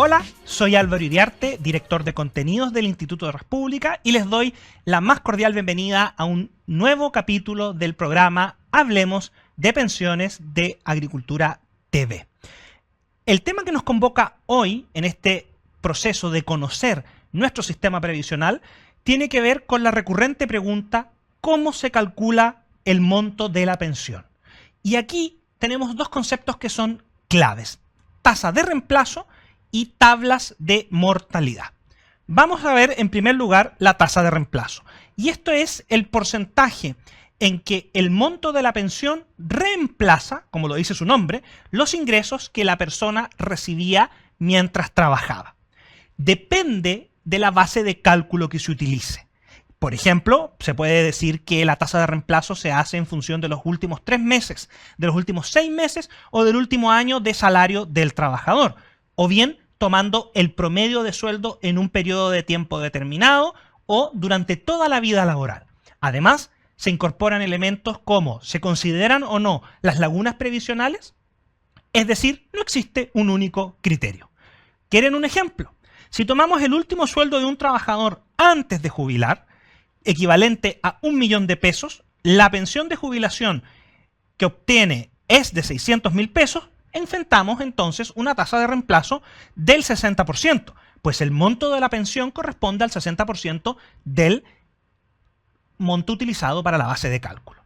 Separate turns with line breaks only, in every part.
Hola, soy Álvaro Iriarte, director de contenidos del Instituto de Res Pública, y les doy la más cordial bienvenida a un nuevo capítulo del programa Hablemos de Pensiones de Agricultura TV. El tema que nos convoca hoy en este proceso de conocer nuestro sistema previsional tiene que ver con la recurrente pregunta: ¿cómo se calcula el monto de la pensión? Y aquí tenemos dos conceptos que son claves: tasa de reemplazo y tablas de mortalidad. Vamos a ver en primer lugar la tasa de reemplazo. Y esto es el porcentaje en que el monto de la pensión reemplaza, como lo dice su nombre, los ingresos que la persona recibía mientras trabajaba. Depende de la base de cálculo que se utilice. Por ejemplo, se puede decir que la tasa de reemplazo se hace en función de los últimos 3 meses, de los últimos 6 meses o del último año de salario del trabajador. O bien tomando el promedio de sueldo en un periodo de tiempo determinado o durante toda la vida laboral. Además, se incorporan elementos como: ¿se consideran o no las lagunas previsionales? Es decir, no existe un único criterio. ¿Quieren un ejemplo? Si tomamos el último sueldo de un trabajador antes de jubilar, equivalente a 1 millón de pesos, la pensión de jubilación que obtiene es de 600.000 pesos, enfrentamos entonces una tasa de reemplazo del 60%, pues el monto de la pensión corresponde al 60% del monto utilizado para la base de cálculo.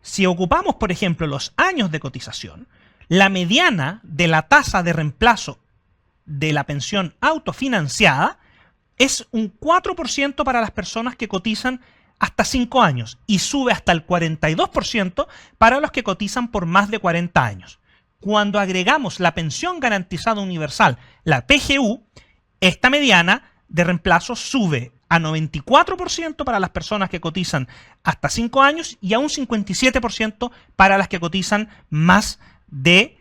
Si ocupamos, por ejemplo, los años de cotización, la mediana de la tasa de reemplazo de la pensión autofinanciada es un 4% para las personas que cotizan hasta 5 años y sube hasta el 42% para los que cotizan por más de 40 años. Cuando agregamos la pensión garantizada universal, la PGU, esta mediana de reemplazo sube a 94% para las personas que cotizan hasta 5 años y a un 57% para las que cotizan más de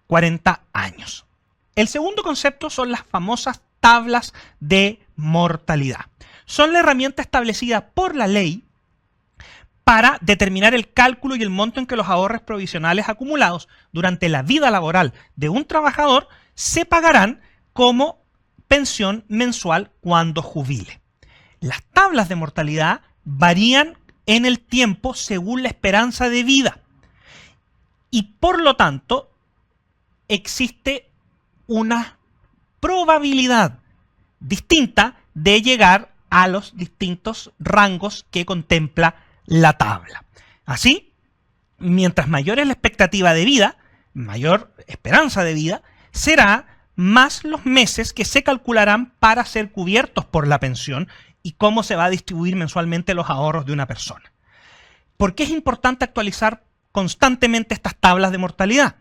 40 años. El segundo concepto son las famosas tablas de mortalidad. Son la herramienta establecida por la ley para determinar el cálculo y el monto en que los ahorros provisionales acumulados durante la vida laboral de un trabajador se pagarán como pensión mensual cuando jubile. Las tablas de mortalidad varían en el tiempo según la esperanza de vida y por lo tanto existe una probabilidad distinta de llegar a los distintos rangos que contempla la tabla. Así, mientras mayor es la expectativa de vida, mayor esperanza de vida, será más los meses que se calcularán para ser cubiertos por la pensión y cómo se va a distribuir mensualmente los ahorros de una persona. ¿Por qué es importante actualizar constantemente estas tablas de mortalidad?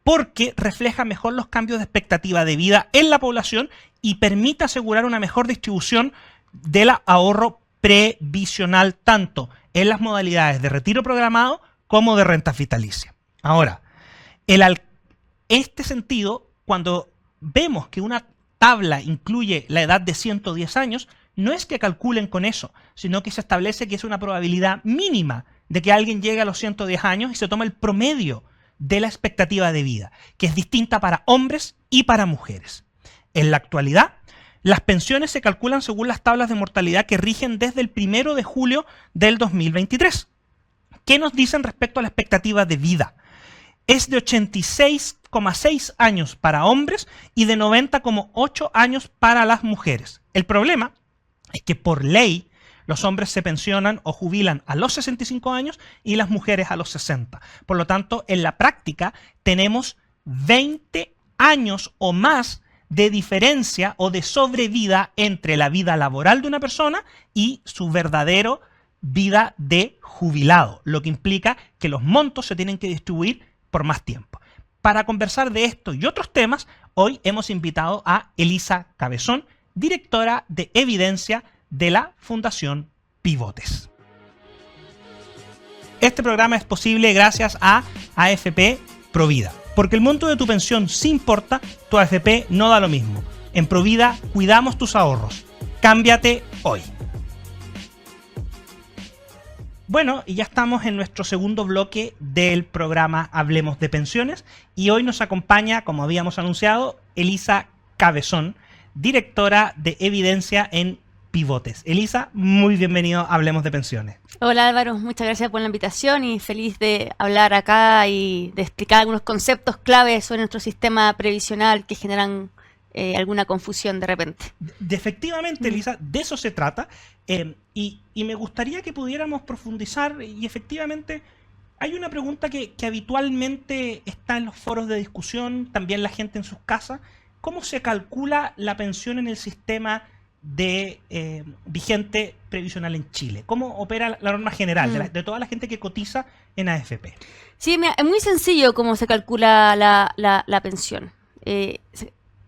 Porque refleja mejor los cambios de expectativa de vida en la población y permite asegurar una mejor distribución del ahorro previsional, tanto en las modalidades de retiro programado como de renta vitalicia. Ahora, en este sentido, cuando vemos que una tabla incluye la edad de 110 años, no es que calculen con eso, sino que se establece que es una probabilidad mínima de que alguien llegue a los 110 años y se toma el promedio de la expectativa de vida, que es distinta para hombres y para mujeres. En la actualidad, las pensiones se calculan según las tablas de mortalidad que rigen desde el 1 de julio del 2023. ¿Qué nos dicen respecto a la expectativa de vida? Es de 86,6 años para hombres y de 90,8 años para las mujeres. El problema es que por ley los hombres se pensionan o jubilan a los 65 años y las mujeres a los 60. Por lo tanto, en la práctica tenemos 20 años o más de diferencia o de sobrevida entre la vida laboral de una persona y su verdadero vida de jubilado, lo que implica que los montos se tienen que distribuir por más tiempo. Para conversar de esto y otros temas, hoy hemos invitado a Elisa Cabezón, directora de Evidencia de la Fundación Pivotes. Este programa es posible gracias a AFP Provida. Porque el monto de tu pensión sí importa, tu AFP no da lo mismo. En Provida cuidamos tus ahorros. Cámbiate hoy. Bueno, y ya estamos en nuestro segundo bloque del programa Hablemos de Pensiones y hoy nos acompaña, como habíamos anunciado, Elisa Cabezón, directora de Evidencia en Pivotes. Elisa, muy bienvenido a Hablemos de Pensiones.
Hola Álvaro, muchas gracias por la invitación y feliz de hablar acá y de explicar algunos conceptos claves sobre nuestro sistema previsional que generan alguna confusión de repente.
Efectivamente, Elisa, de eso se trata. Y me gustaría que pudiéramos profundizar y efectivamente hay una pregunta que habitualmente está en los foros de discusión, también la gente en sus casas. ¿Cómo se calcula la pensión en el sistema vigente previsional en Chile? ¿Cómo opera la norma general de toda la gente que cotiza en AFP?
Sí, mira, es muy sencillo cómo se calcula la pensión.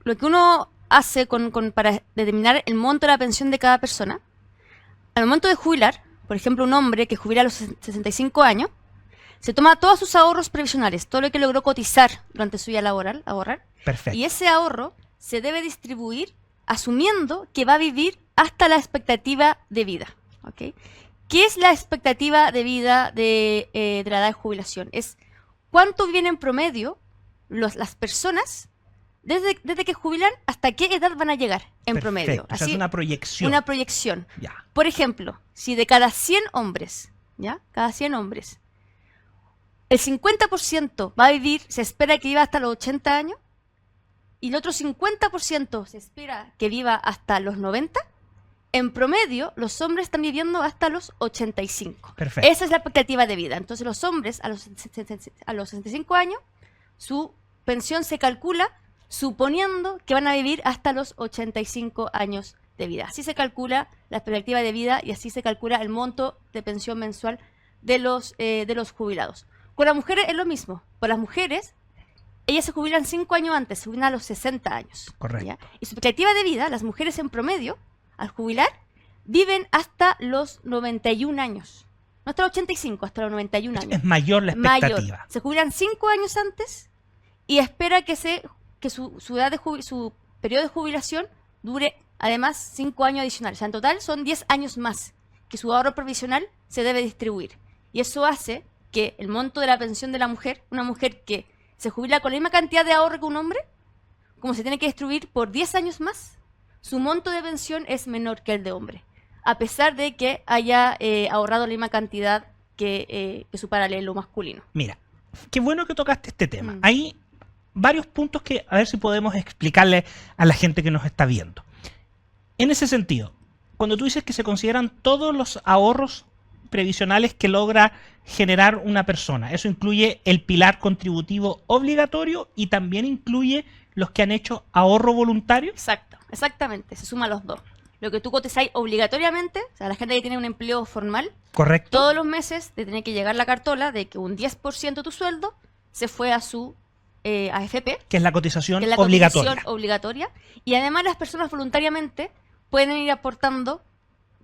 Lo que uno hace para determinar el monto de la pensión de cada persona, al momento de jubilar, por ejemplo, un hombre que jubila a los 65 años, se toma todos sus ahorros previsionales, todo lo que logró cotizar durante su vida laboral, ahorrar.
Perfecto.
Y ese ahorro se debe distribuir asumiendo que va a vivir hasta la expectativa de vida. ¿Okay? ¿Qué es la expectativa de vida de la edad de jubilación? Es cuánto viven en promedio las personas desde que jubilan hasta qué edad van a llegar en promedio.
Así, es una proyección.
Una proyección.
Ya.
Por ejemplo, si de cada 100 hombres, ¿ya? Cada 100 hombres, el 50% va a vivir, se espera que viva hasta los 80 años, y el otro 50% se espera que viva hasta los 90, en promedio los hombres están viviendo hasta los 85.
Perfecto.
Esa es la expectativa de vida. Entonces los hombres a los 65 años, su pensión se calcula suponiendo que van a vivir hasta los 85 años de vida. Así se calcula la expectativa de vida y así se calcula el monto de pensión mensual de los jubilados. Con las mujeres es lo mismo. Con las mujeres, ellas se jubilan 5 años antes, se jubilan a los 60 años.
Correcto.
¿Ya? Y su expectativa de vida, las mujeres en promedio, al jubilar, viven hasta los 91 años. No hasta los 85, hasta los 91 años.
Es mayor la expectativa.
Mayor. Se jubilan 5 años antes y espera que su periodo de jubilación dure además 5 años adicionales. O sea, en total son 10 años más que su ahorro provisional se debe distribuir. Y eso hace que el monto de la pensión de la mujer, una mujer que se jubila con la misma cantidad de ahorro que un hombre, como se tiene que distribuir por 10 años más, su monto de pensión es menor que el de hombre, a pesar de que haya ahorrado la misma cantidad que su paralelo masculino.
Mira, qué bueno que tocaste este tema. Hay varios puntos que a ver si podemos explicarle a la gente que nos está viendo. En ese sentido, cuando tú dices que se consideran todos los ahorros previsionales que logra generar una persona, eso incluye el pilar contributivo obligatorio y también incluye los que han hecho ahorro voluntario.
Exactamente, se suman los dos. Lo que tú cotizáis obligatoriamente, o sea, la gente que tiene un empleo formal,
correcto,
todos los meses te tiene que llegar la cartola de que un 10% de tu sueldo se fue a su AFP,
que es la cotización
obligatoria. Y además las personas voluntariamente pueden ir aportando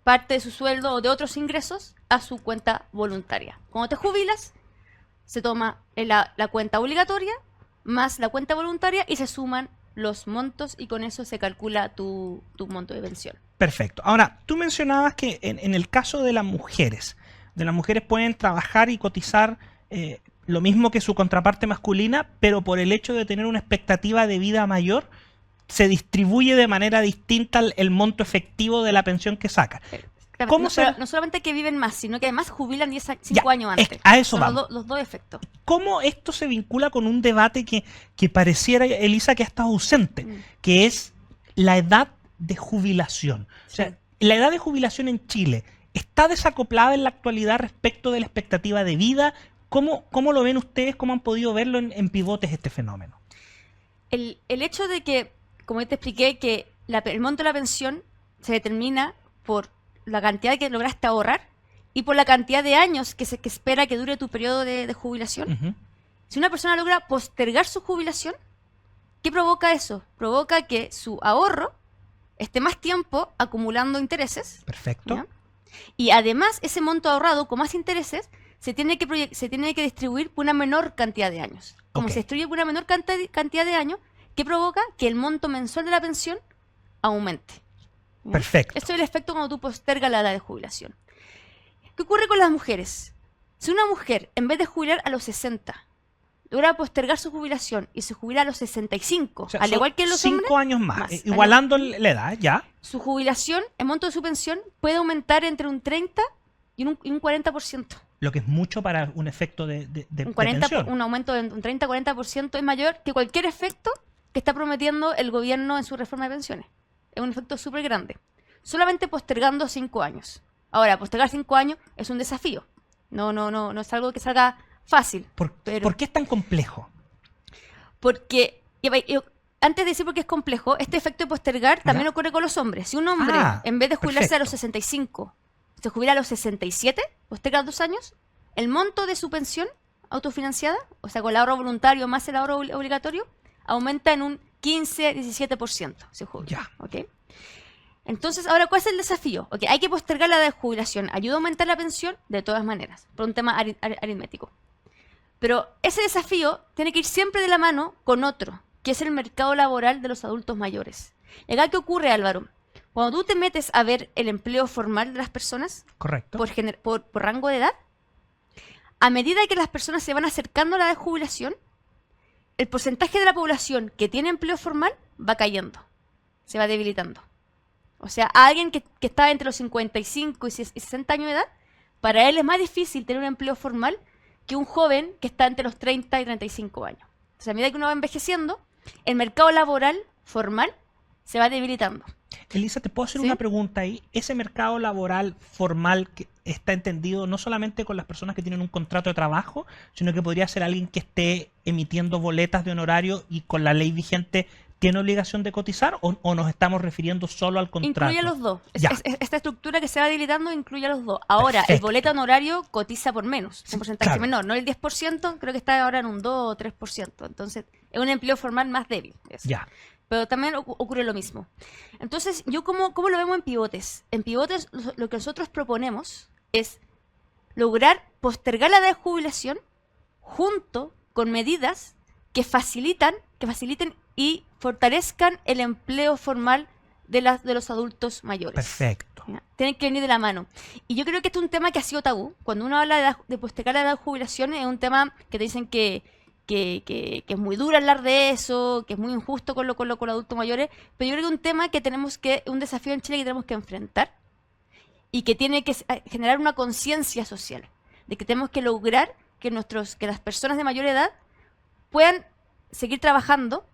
parte de su sueldo o de otros ingresos a su cuenta voluntaria. Cuando te jubilas, se toma la cuenta obligatoria más la cuenta voluntaria y se suman los montos y con eso se calcula tu monto de pensión.
Perfecto. Ahora, tú mencionabas que en el caso de las mujeres pueden trabajar y cotizar lo mismo que su contraparte masculina, pero por el hecho de tener una expectativa de vida mayor, se distribuye de manera distinta el monto efectivo de la pensión que saca.
No solamente que viven más, sino que además jubilan 5 años antes.
A eso vamos.
Los dos efectos.
¿Cómo esto se vincula con un debate que pareciera, Elisa, que ha estado ausente, que es la edad de jubilación? O sea, la edad de jubilación en Chile está desacoplada en la actualidad respecto de la expectativa de vida. ¿Cómo lo ven ustedes? ¿Cómo han podido verlo en Pivotes este fenómeno?
El hecho de que, como te expliqué, que el monto de la pensión se determina por la cantidad que lograste ahorrar y por la cantidad de años que espera que dure tu periodo de jubilación. Si una persona logra postergar su jubilación, ¿qué provoca eso? Provoca que su ahorro esté más tiempo acumulando intereses.
Perfecto.
¿Ya? Y además ese monto ahorrado con más intereses se tiene que distribuir por una menor cantidad de años. Como se distribuye por una menor cantidad de años, ¿qué provoca? Que el monto mensual de la pensión aumente. ¿Ya?
Perfecto.
Esto es el efecto cuando tú postergas la edad de jubilación. ¿Qué ocurre con las mujeres? Si una mujer, en vez de jubilar a los 60, logra postergar su jubilación y se jubila a los 65,
O sea,
al
son
igual que los
5
hombres,
años más,
más.
igualando la edad, ya.
su jubilación, el monto de su pensión, puede aumentar entre un 30 y un 40%.
Lo que es mucho para un efecto de
Un 40,
pensión.
un aumento de un 30-40% es mayor que cualquier efecto que está prometiendo el gobierno en su reforma de pensiones. Es un efecto súper grande. Solamente postergando 5 años. Ahora, postergar 5 años es un desafío. No es algo que salga fácil.
¿Por qué es tan complejo?
Porque, antes de decir por qué es complejo, este efecto de postergar también ocurre con los hombres. Si un hombre, en vez de jubilarse a los 65, se jubila a los 67, posterga 2 años, el monto de su pensión autofinanciada, o sea, con el ahorro voluntario más el ahorro obligatorio, aumenta en un 15-17%. Se jubila.
Ya.
¿Ok? Entonces, ahora, ¿cuál es el desafío? Okay, hay que postergar la edad de jubilación. ¿Ayuda a aumentar la pensión? De todas maneras, por un tema aritmético. Pero ese desafío tiene que ir siempre de la mano con otro, que es el mercado laboral de los adultos mayores. ¿Y acá qué ocurre, Álvaro? Cuando tú te metes a ver el empleo formal de las personas,
Correcto.
por rango de edad, a medida que las personas se van acercando a la edad de jubilación, el porcentaje de la población que tiene empleo formal va cayendo, se va debilitando. O sea, a alguien que está entre los 55 y 60 años de edad, para él es más difícil tener un empleo formal que un joven que está entre los 30 y 35 años. O sea, a medida que uno va envejeciendo, el mercado laboral formal se va debilitando.
Elisa, ¿te puedo hacer
¿Sí?
una pregunta ahí? ¿Ese mercado laboral formal que está entendido no solamente con las personas que tienen un contrato de trabajo, sino que podría ser alguien que esté emitiendo boletas de honorario y con la ley vigente tiene obligación de cotizar o nos estamos refiriendo solo al contrato?
Incluye a los dos.
Ya.
Esta estructura que se va debilitando incluye a los dos. Ahora, el
Perfecto.
boleto honorario cotiza por menos,
Sí,
un porcentaje
claro.
menor, no el 10%, creo que está ahora en un 2 o 3%. Entonces, es un empleo formal más débil. Eso.
Ya.
Pero también ocurre lo mismo. Entonces, ¿cómo lo vemos en pivotes? En pivotes, lo que nosotros proponemos es lograr postergar la edad de jubilación junto con medidas que faciliten y fortalezcan el empleo formal de los adultos mayores.
Perfecto.
¿Ya? Tienen que venir de la mano. Y yo creo que este es un tema que ha sido tabú. Cuando uno habla de postergar la edad de jubilación, es un tema que te dicen que es muy duro hablar de eso, que es muy injusto con los adultos mayores, pero yo creo que es un tema un desafío en Chile que tenemos que enfrentar y que tiene que generar una conciencia social, de que tenemos que lograr que las personas de mayor edad puedan seguir trabajando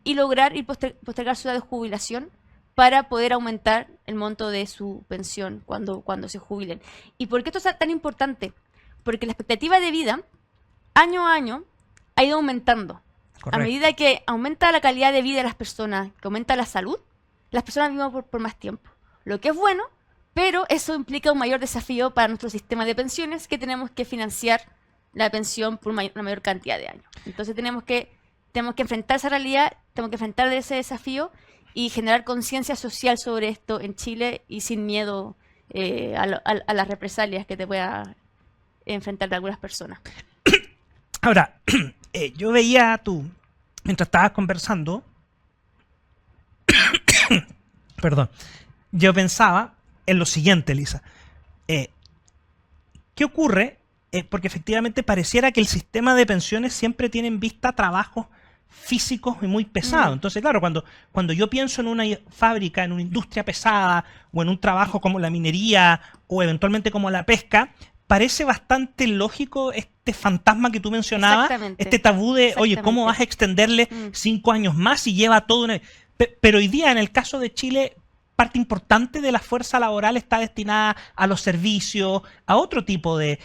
y lograr postergar su edad de jubilación para poder aumentar el monto de su pensión cuando se jubilen. ¿Y por qué esto es tan importante? Porque la expectativa de vida año a año ha ido aumentando.
Correcto.
A medida que aumenta la calidad de vida de las personas, que aumenta la salud, las personas viven por más tiempo. Lo que es bueno, pero eso implica un mayor desafío para nuestro sistema de pensiones, que tenemos que financiar la pensión por una mayor cantidad de años. Entonces tenemos que enfrentar esa realidad, tenemos que enfrentar ese desafío y generar conciencia social sobre esto en Chile y sin miedo a las represalias que te pueda enfrentar de algunas personas.
Ahora, yo veía mientras estabas conversando, perdón, yo pensaba en lo siguiente, Elisa. ¿Qué ocurre? Porque efectivamente pareciera que el sistema de pensiones siempre tiene en vista trabajos físicos y muy pesados. Entonces, claro, cuando yo pienso en una fábrica, en una industria pesada, o en un trabajo como la minería, o eventualmente como la pesca, parece bastante lógico este fantasma que tú mencionabas,
Exactamente.
este tabú de, oye, ¿cómo
Exactamente.
vas a extenderle 5 años más y lleva todo una... Pero hoy día, en el caso de Chile, parte importante de la fuerza laboral está destinada a los servicios, a otro tipo de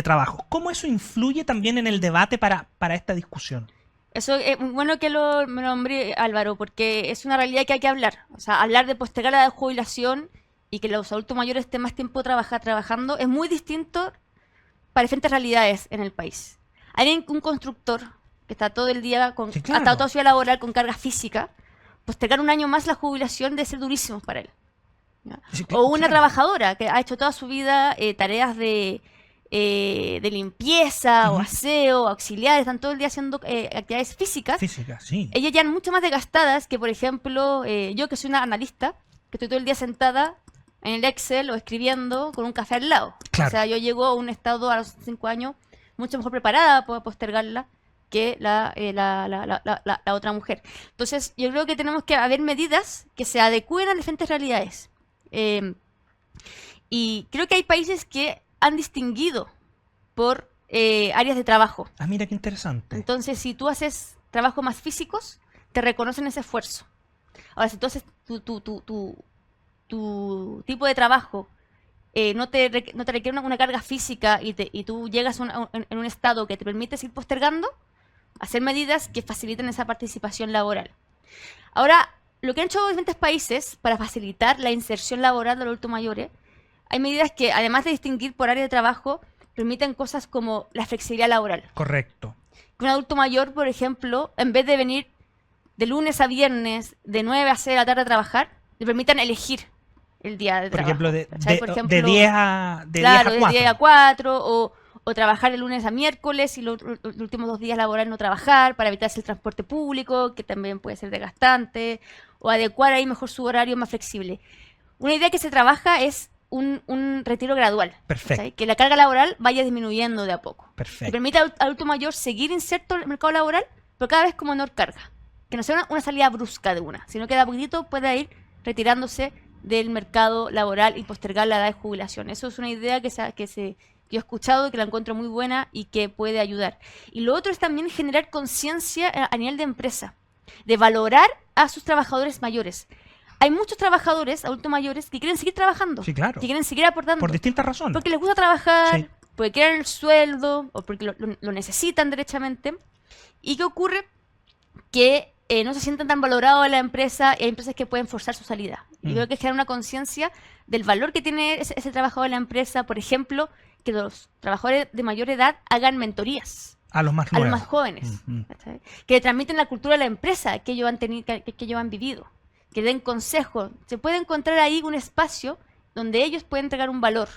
trabajo. ¿Cómo eso influye también en el debate para esta discusión?
Eso es muy bueno que me lo nombré, Álvaro, porque es una realidad que hay que hablar. O sea, hablar de postergar la edad de jubilación y que los adultos mayores estén más tiempo trabajando es muy distinto para diferentes realidades en el país. Un constructor que está todo el día,
Sí, claro.
hasta toda su vida laboral con carga física, postergar un año más la jubilación debe ser durísimo para él. ¿Ya?
Sí,
O una
claro.
trabajadora que ha hecho toda su vida tareas de limpieza o aseo, auxiliares, están todo el día haciendo actividades físicas.
Física, sí.
Ellas ya mucho más desgastadas que, por ejemplo, yo que soy una analista, que estoy todo el día sentada en el Excel o escribiendo con un café al lado.
Claro.
O sea, yo llego a un estado a los 5 años mucho mejor preparada para postergarla que la otra mujer. Entonces, yo creo que tenemos que haber medidas que se adecúen a diferentes realidades. Y creo que hay países que han distinguido por áreas de trabajo.
Ah, mira qué interesante.
Entonces, si tú haces trabajos más físicos, te reconocen ese esfuerzo. Ahora, si tú haces tu tipo de trabajo no te requiere una carga física y tú llegas en un estado que te permite seguir postergando, hacer medidas que faciliten esa participación laboral. Ahora, lo que han hecho diferentes países para facilitar la inserción laboral de los adultos mayores, hay medidas que, además de distinguir por área de trabajo, permiten cosas como la flexibilidad laboral.
Correcto.
Que un adulto mayor, por ejemplo, en vez de venir de lunes a viernes, de 9 a 6 de la tarde a trabajar, le permitan elegir el día de trabajo.
Por ejemplo, de 10 a 4.
De 10 a 4, o trabajar de lunes a miércoles y los últimos 2 días laborales no trabajar para evitarse el transporte público, que también puede ser desgastante, o adecuar ahí mejor su horario más flexible. Una idea que se trabaja es un retiro gradual.
Perfecto.
¿Sí? Que la carga laboral vaya disminuyendo de a poco.
Perfecto.
Que permita al adulto mayor seguir inserto en el mercado laboral, pero cada vez con menor carga. Que no sea una salida brusca de una, sino que de a poquito pueda ir retirándose del mercado laboral y postergar la edad de jubilación. Eso es una idea que yo he escuchado, que la encuentro muy buena y que puede ayudar. Y lo otro es también generar conciencia a nivel de empresa, de valorar a sus trabajadores mayores. Hay muchos trabajadores, adultos mayores, que quieren seguir trabajando,
sí, claro,
que quieren seguir aportando.
Por distintas razones.
Porque les gusta trabajar,
sí,
porque quieren el sueldo, o porque lo necesitan derechamente. ¿Y qué ocurre? Que no se sientan tan valorados en la empresa, y hay empresas que pueden forzar su salida. Y creo que generar una conciencia del valor que tiene ese trabajador en la empresa. Por ejemplo, que los trabajadores de mayor edad hagan mentorías
a los más
jóvenes, que le transmiten la cultura de la empresa que ellos han vivido, que den consejos. Se puede encontrar ahí un espacio donde ellos pueden entregar un valor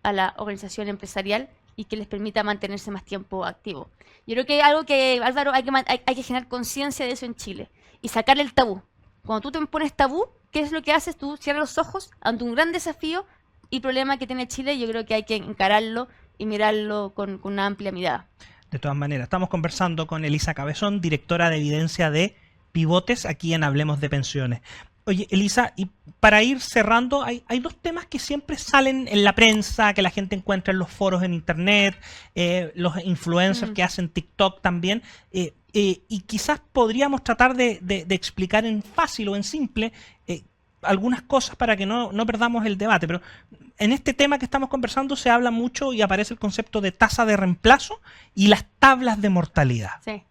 a la organización empresarial y que les permita mantenerse más tiempo activo. Yo creo que algo que, Álvaro, hay que generar conciencia de eso en Chile y sacarle el tabú. Cuando tú te pones tabú, ¿qué es lo que haces? Tú cierras los ojos ante un gran desafío y problema que tiene Chile. Yo creo que hay que encararlo y mirarlo con una amplia mirada.
De todas maneras, estamos conversando con Elisa Cabezón, directora de evidencia de Pivotes, aquí en Hablemos de Pensiones. Oye, Elisa, y para ir cerrando, hay 2 temas que siempre salen en la prensa, que la gente encuentra en los foros en internet, los influencers que hacen TikTok también, y quizás podríamos tratar de explicar en fácil o en simple algunas cosas para que no perdamos el debate. Pero en este tema que estamos conversando se habla mucho y aparece el concepto de tasa de reemplazo y las tablas de mortalidad.
Sí.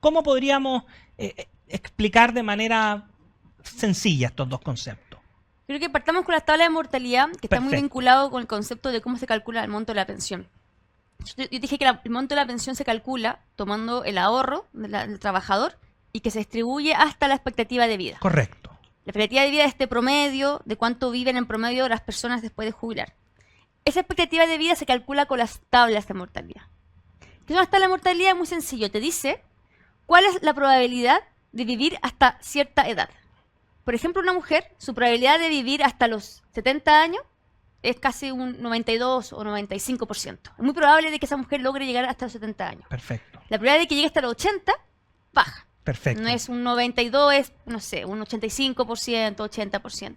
¿Cómo podríamos explicar de manera sencilla estos 2 conceptos?
Creo que partamos con la tabla de mortalidad, que está muy vinculado con el concepto de cómo se calcula el monto de la pensión. Yo dije que el monto de la pensión se calcula tomando el ahorro del trabajador y que se distribuye hasta la expectativa de vida.
Correcto.
La expectativa de vida es este promedio de cuánto viven en promedio las personas después de jubilar. Esa expectativa de vida se calcula con las tablas de mortalidad. ¿Qué es una tabla de mortalidad? Es muy sencillo. Te dice cuál es la probabilidad de vivir hasta cierta edad. Por ejemplo, una mujer, su probabilidad de vivir hasta los 70 años es casi un 92 o 95%. Es muy probable de que esa mujer logre llegar hasta los 70 años.
Perfecto.
La probabilidad de que llegue hasta los 80, baja.
Perfecto.
No es un 92, es, no sé, un 85%, 80%.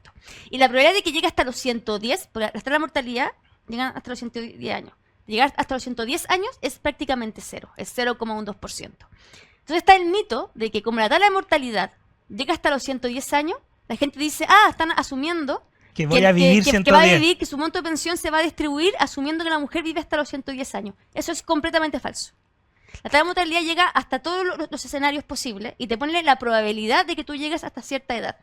Y la probabilidad de que llegue hasta los 110, porque hasta la mortalidad llegan hasta los 110 años. Llegar hasta los 110 años es prácticamente cero, es 0,12%. Entonces está el mito de que como la tabla de mortalidad llega hasta los 110 años, la gente dice, están asumiendo
que voy a vivir 110.
Que va a vivir, que su monto de pensión se va a distribuir asumiendo que la mujer vive hasta los 110 años. Eso es completamente falso. La tabla de mortalidad llega hasta todos los escenarios posibles y te pone la probabilidad de que tú llegues hasta cierta edad.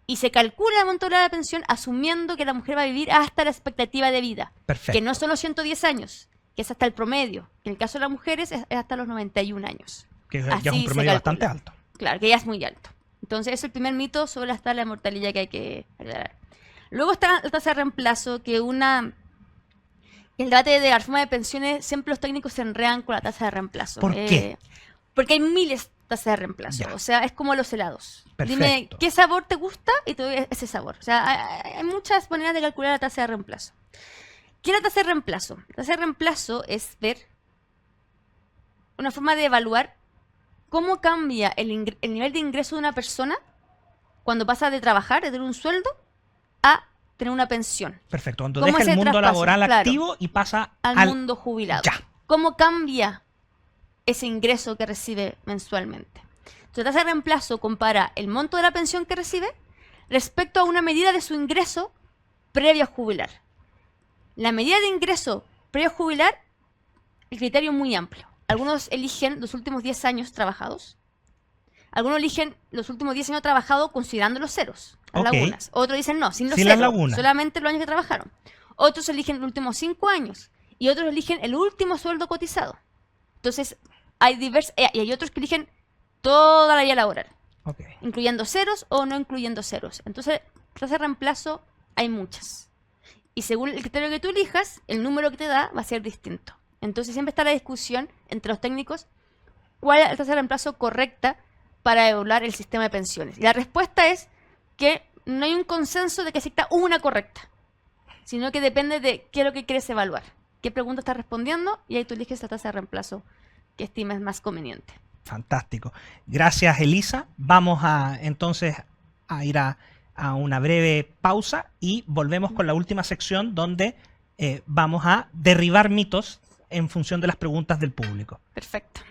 Y se calcula el monto de la pensión asumiendo que la mujer va a vivir hasta la expectativa de vida.
Perfecto.
Que no son los 110 años, que es hasta el promedio. Que en el caso de las mujeres es hasta los 91 años.
Que ya es un promedio bastante alto.
Claro, que ya es muy alto. Entonces, ese es el primer mito sobre la tabla de mortalidad que hay que aclarar. Luego está la tasa de reemplazo, que el debate de la reforma de pensiones, siempre los técnicos se enredan con la tasa de reemplazo.
¿Por qué?
Porque hay miles de tasas de reemplazo.
Ya.
O sea, es como los helados.
Perfecto.
Dime qué sabor te gusta y te doy ese sabor. O sea, hay muchas maneras de calcular la tasa de reemplazo. ¿Qué es la tasa de reemplazo? La tasa de reemplazo es ver una forma de evaluar cómo cambia el nivel de ingreso de una persona cuando pasa de trabajar, de tener un sueldo, a tener una pensión.
Perfecto, cuando
¿Cómo
deja
ese
el mundo
traspaso?
laboral
Claro.
activo y pasa
Al mundo jubilado.
Ya.
¿Cómo cambia ese ingreso que recibe mensualmente? Entonces, la tasa de reemplazo compara el monto de la pensión que recibe respecto a una medida de su ingreso previo a jubilar. La medida de ingreso previo a jubilar, el criterio es muy amplio. Algunos eligen los últimos 10 años trabajados. Algunos eligen los últimos 10 años trabajados considerando los ceros, las
Ok.
lagunas. Otros dicen no, sin los
Sin las
ceros,
lagunas.
solamente los años que trabajaron. Otros eligen los últimos 5 años. Y otros eligen el último sueldo cotizado. Entonces, y hay otros que eligen toda la vida laboral,
Ok.
incluyendo ceros o no incluyendo ceros. Entonces, tasa de reemplazo hay muchas. Y según el criterio que tú elijas, el número que te da va a ser distinto. Entonces, siempre está la discusión entre los técnicos cuál es la tasa de reemplazo correcta para evaluar el sistema de pensiones. Y la respuesta es que no hay un consenso de que exista una correcta, sino que depende de qué es lo que quieres evaluar, qué pregunta estás respondiendo, y ahí tú eliges la tasa de reemplazo que estimes más conveniente.
Fantástico. Gracias, Elisa. Vamos entonces a ir a una breve pausa y volvemos con la última sección donde vamos a derribar mitos en función de las preguntas del público.
Perfecto.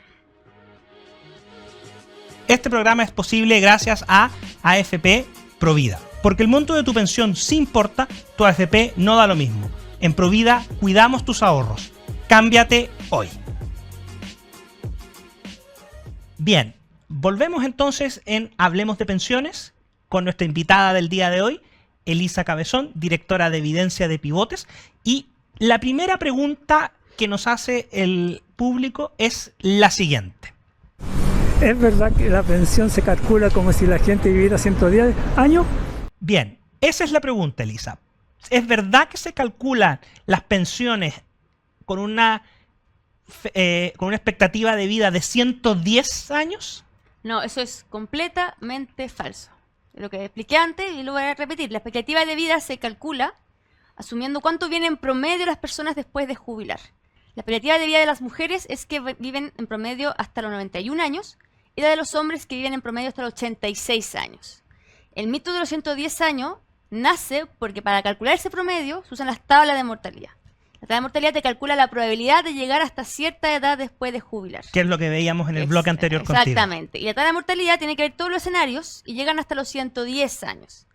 Este programa es posible gracias a AFP Provida. Porque el monto de tu pensión sí importa, tu AFP no da lo mismo. En Provida cuidamos tus ahorros. Cámbiate hoy. Bien, volvemos entonces en Hablemos de Pensiones con nuestra invitada del día de hoy, Elisa Cabezón, directora de Evidencia de Pivotes. Y la primera pregunta que nos hace el público es la siguiente.
¿Es verdad que la pensión se calcula como si la gente viviera 110 años?
Bien, esa es la pregunta, Elisa. ¿Es verdad que se calculan las pensiones con una expectativa de vida de 110 años?
No, eso es completamente falso. Lo que expliqué antes y lo voy a repetir. La expectativa de vida se calcula asumiendo cuánto viven en promedio las personas después de jubilar. La expectativa de vida de las mujeres es que viven en promedio hasta los 91 años y la de los hombres que viven en promedio hasta los 86 años. El mito de los 110 años nace porque para calcular ese promedio se usan las tablas de mortalidad. La tabla de mortalidad te calcula la probabilidad de llegar hasta cierta edad después de jubilar.
Que es lo que veíamos en el bloque anterior contigo.
Exactamente. Y la tabla de mortalidad tiene que ver todos los escenarios y llegan hasta los 110 años.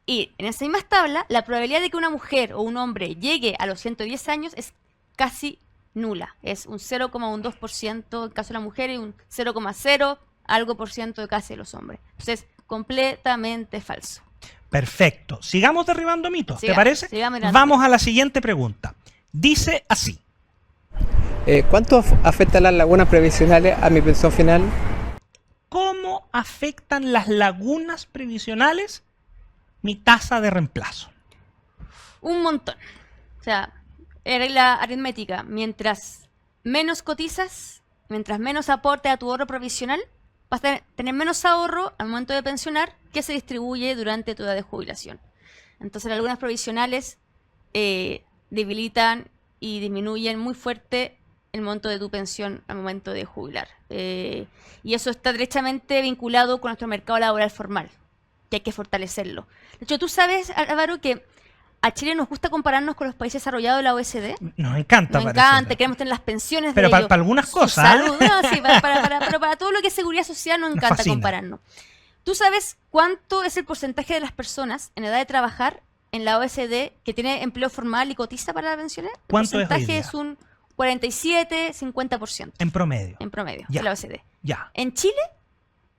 Y en esa misma tabla, la probabilidad de que una mujer o un hombre llegue a los 110 años es casi nula. Es un 0,12% en caso de la mujer y un 0,0 algo por ciento de casi de los hombres. Entonces, completamente falso.
Perfecto. Sigamos derribando mitos, ¿te
Sigamos,
parece?
sigamos derribando
Vamos a la siguiente pregunta. Dice así.
¿Cuánto afecta las lagunas previsionales a mi pensión final?
¿Cómo afectan las lagunas previsionales mi tasa de reemplazo?
Un montón. O sea, regla aritmética. Mientras menos cotizas, mientras menos aporte a tu ahorro provisional, vas a tener menos ahorro al momento de pensionar que se distribuye durante tu edad de jubilación. Entonces, las lagunas provisionales debilitan y disminuyen muy fuerte el monto de tu pensión al momento de jubilar. Y eso está directamente vinculado con nuestro mercado laboral formal, que hay que fortalecerlo. De hecho, tú sabes, Álvaro, que a Chile nos gusta compararnos con los países desarrollados de la OECD.
Nos encanta,
Nos
parece.
encanta, queremos tener las pensiones
Pero
de
para
ellos.
algunas
Su
cosas,
salud, no, sí, pero para todo lo que es seguridad social nos encanta
fascina.
compararnos. ¿Tú sabes cuánto es el porcentaje de las personas en edad de trabajar en la OECD que tiene empleo formal y cotiza para las pensiones? El
¿Cuánto es hoy
porcentaje
día?
es un 47-50%
En promedio.
en promedio
Ya.
de la OECD.
Ya.
En Chile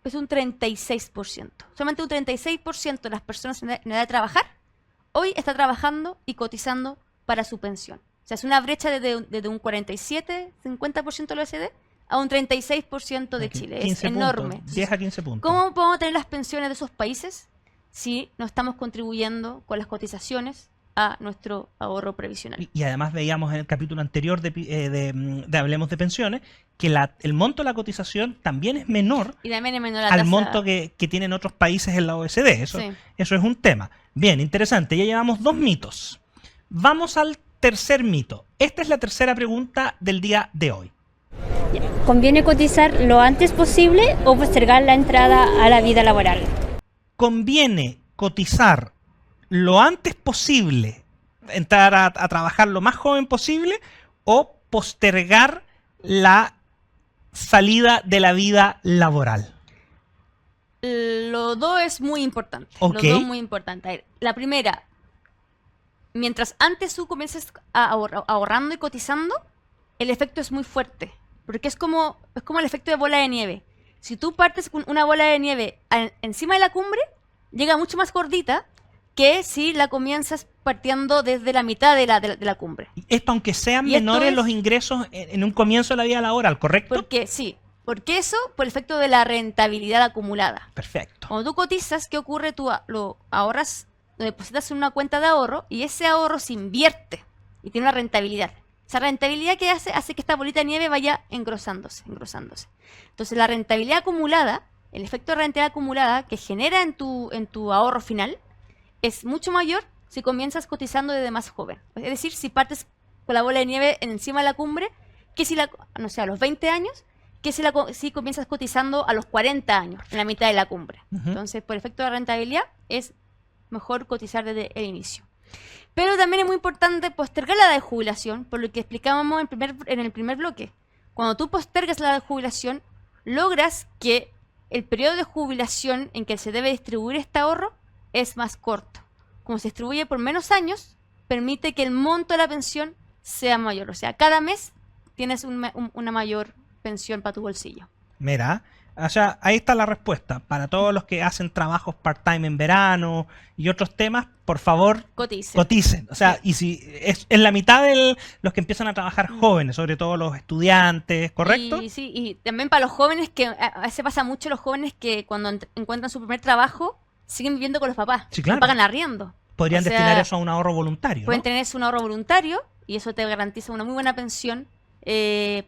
es un 36%. Solamente un 36% de las personas en edad de trabajar hoy está trabajando y cotizando para su pensión. O sea, es una brecha desde un 47-50% de la OECD a un 36% de Chile. Es
15
enorme.
puntos, 10 a 15 puntos.
¿Cómo podemos tener las pensiones de esos países si no estamos contribuyendo con las cotizaciones a nuestro ahorro previsional?
Y además veíamos en el capítulo anterior de Hablemos de Pensiones que el monto de la cotización también es menor
Y también es menor la
al
tasa.
monto que tienen otros países en la OECD. Eso
Sí.
es un tema. Bien, interesante. Ya llevamos 2 mitos. Vamos al tercer mito. Esta es la tercera pregunta del día de hoy.
¿Conviene cotizar lo antes posible o postergar la entrada a la vida laboral?
¿Conviene cotizar lo antes posible, entrar a trabajar lo más joven posible, o postergar la salida de la vida laboral?
Los dos es muy importante.
Ok.
Los dos muy importante. A ver, la primera, mientras antes tú comiences ahorrando y cotizando, el efecto es muy fuerte. Porque es como el efecto de bola de nieve. Si tú partes con una bola de nieve encima de la cumbre, llega mucho más gordita que si la comienzas partiendo desde la mitad de la cumbre.
Esto aunque sean
Y esto
menores
es-
los ingresos en un comienzo de la vida laboral, ¿correcto?
Porque sí, porque eso por el efecto de la rentabilidad acumulada.
Perfecto.
Cuando tú cotizas, ¿qué ocurre? Tú lo ahorras, lo depositas en una cuenta de ahorro y ese ahorro se invierte y tiene una rentabilidad. Esa rentabilidad que hace que esta bolita de nieve vaya engrosándose. Entonces la rentabilidad acumulada, el efecto de rentabilidad acumulada que genera en tu ahorro final es mucho mayor si comienzas cotizando desde más joven. Es decir, si partes con la bola de nieve encima de la cumbre, que si no sé, a los 20 años, que si comienzas cotizando a los 40 años, en la mitad de la cumbre.
Ujú.
Entonces, por efecto de rentabilidad, es mejor cotizar desde el inicio. Pero también es muy importante postergar la edad de jubilación, por lo que explicábamos en el primer bloque. Cuando tú postergas la edad de jubilación, logras que el periodo de jubilación en que se debe distribuir este ahorro es más corto. Como se distribuye por menos años, permite que el monto de la pensión sea mayor. O sea, cada mes tienes una mayor pensión para tu bolsillo.
Mira, o sea, ahí está la respuesta. Para todos los que hacen trabajos part-time en verano y otros temas, por favor,
Cotice.
coticen. O sea, y si es en la mitad de los que empiezan a trabajar jóvenes, sobre todo los estudiantes, ¿correcto?
Y, sí, y también para los jóvenes, que a veces pasa mucho los jóvenes que cuando encuentran su primer trabajo, siguen viviendo con los papás.
Sí, claro.
No pagan arriendo.
Podrían
o sea,
destinar eso a un ahorro voluntario,
Pueden
¿no?
tener un ahorro voluntario y eso te garantiza una muy buena pensión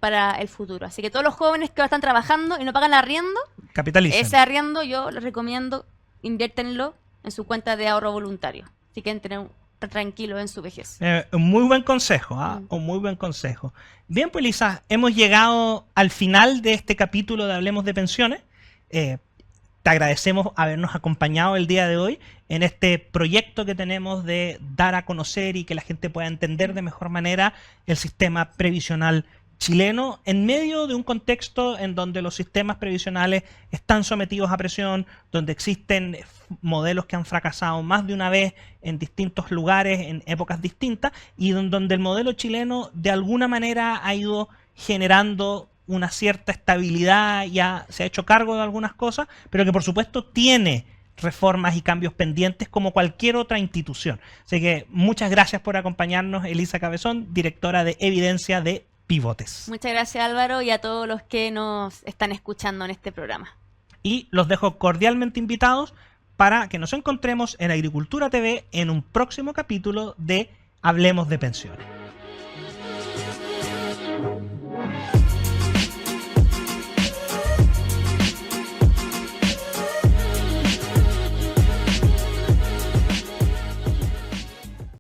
para el futuro. Así que todos los jóvenes que ahora están trabajando y no pagan arriendo,
Capitalicen.
ese arriendo yo les recomiendo inviértenlo en su cuenta de ahorro voluntario. Así que tener tranquilo en su vejez.
Un muy buen consejo, ¿ah? Un muy buen consejo. Bien, pues Lisa, hemos llegado al final de este capítulo de Hablemos de Pensiones. Te agradecemos habernos acompañado el día de hoy en este proyecto que tenemos de dar a conocer y que la gente pueda entender de mejor manera el sistema previsional chileno en medio de un contexto en donde los sistemas previsionales están sometidos a presión, donde existen modelos que han fracasado más de una vez en distintos lugares, en épocas distintas, y donde el modelo chileno de alguna manera ha ido generando una cierta estabilidad, ya se ha hecho cargo de algunas cosas, pero que por supuesto tiene reformas y cambios pendientes como cualquier otra institución. Así que muchas gracias por acompañarnos, Elisa Cabezón, directora de Evidencia de Pivotes.
Muchas gracias, Álvaro, y a todos los que nos están escuchando en este programa.
Y los dejo cordialmente invitados para que nos encontremos en Agricultura TV en un próximo capítulo de Hablemos de Pensiones.